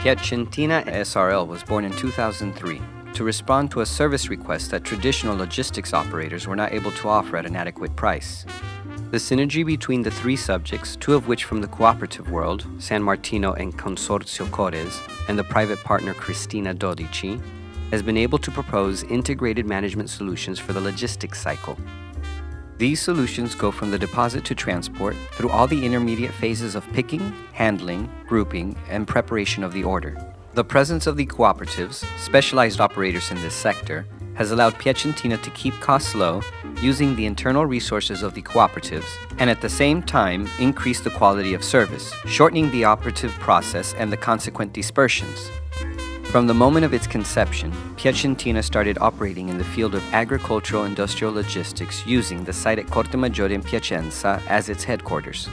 Piacentina SRL was born in 2003 to respond to a service request that traditional logistics operators were not able to offer at an adequate price. The synergy between the three subjects, two of which from the cooperative world, San Martino and Consorzio Cores, and the private partner Cristina Dodici, has been able to propose integrated management solutions for the logistics cycle. These solutions go from the deposit to transport through all the intermediate phases of picking, handling, grouping, and preparation of the order. The presence of the cooperatives, specialized operators in this sector, has allowed Piacentina to keep costs low using the internal resources of the cooperatives and at the same time increase the quality of service, shortening the operative process and the consequent dispersions. From the moment of its conception, Piacentina started operating in the field of agricultural industrial logistics using the site at Cortemaggiore in Piacenza as its headquarters.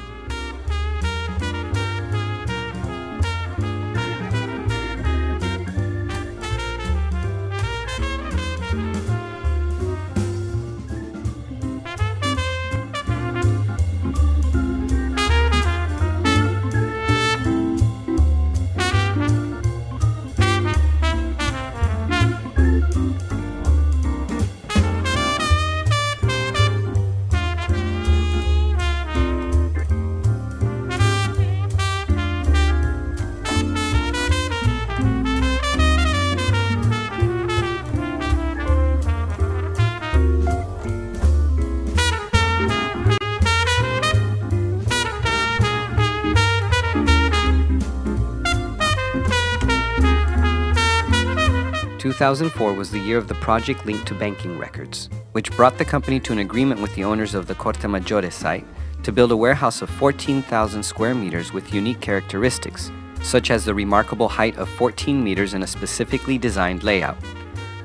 2004 was the year of the project linked to banking records, which brought the company to an agreement with the owners of the Cortemaggiore site to build a warehouse of 14,000 square meters with unique characteristics, such as the remarkable height of 14 meters in a specifically designed layout.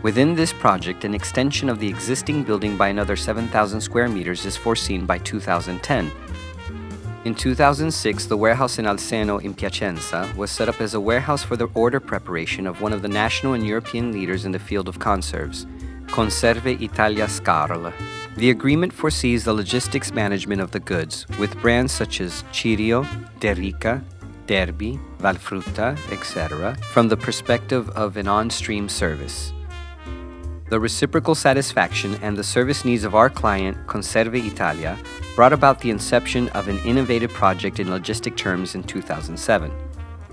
Within this project, an extension of the existing building by another 7,000 square meters is foreseen by 2010. In 2006, the warehouse in Alseno in Piacenza was set up as a warehouse for the order preparation of one of the national and European leaders in the field of conserves, Conserve Italia Scarl. The agreement foresees the logistics management of the goods, with brands such as Cirio, De Rica, Derby, Valfrutta, etc., from the perspective of an on-stream service. The reciprocal satisfaction and the service needs of our client, Conserve Italia, brought about the inception of an innovative project in logistic terms in 2007,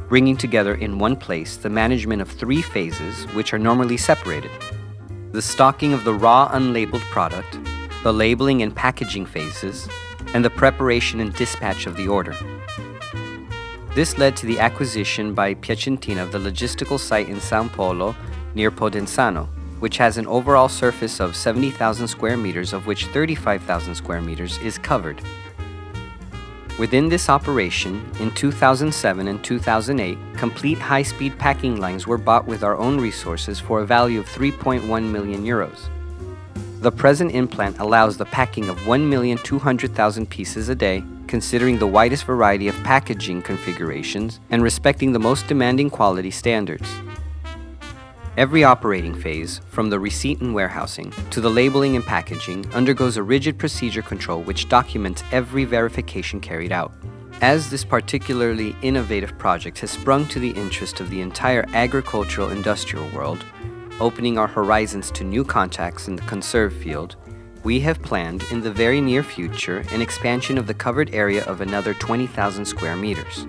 bringing together in one place the management of 3 phases which are normally separated: the stocking of the raw unlabeled product, the labeling and packaging phases, and the preparation and dispatch of the order. This led to the acquisition by Piacentina of the logistical site in San Polo near Podenzano, which has an overall surface of 70,000 square meters, of which 35,000 square meters is covered. Within this operation, in 2007 and 2008, complete high-speed packing lines were bought with our own resources for a value of 3.1 million euros. The present implant allows the packing of 1,200,000 pieces a day, considering the widest variety of packaging configurations and respecting the most demanding quality standards. Every operating phase, from the receipt and warehousing to the labeling and packaging, undergoes a rigid procedure control which documents every verification carried out. As this particularly innovative project has sprung to the interest of the entire agricultural industrial world, opening our horizons to new contacts in the conserve field, we have planned in the very near future an expansion of the covered area of another 20,000 square meters.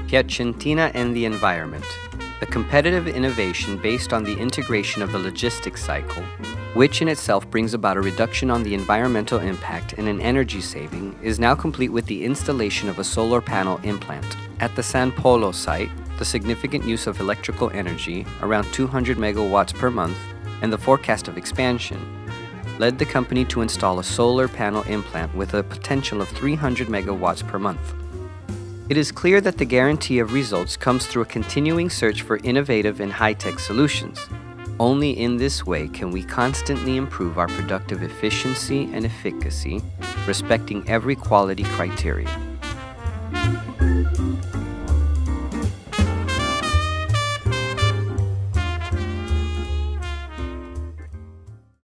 Piacentina and the environment. The competitive innovation based on the integration of the logistics cycle, which in itself brings about a reduction on the environmental impact and an energy saving, is now complete with the installation of a solar panel implant. At the San Polo site, the significant use of electrical energy, around 200 megawatts per month, and the forecast of expansion, led the company to install a solar panel implant with a potential of 300 megawatts per month. It is clear that the guarantee of results comes through a continuing search for innovative and high-tech solutions. Only in this way can we constantly improve our productive efficiency and efficacy, respecting every quality criteria.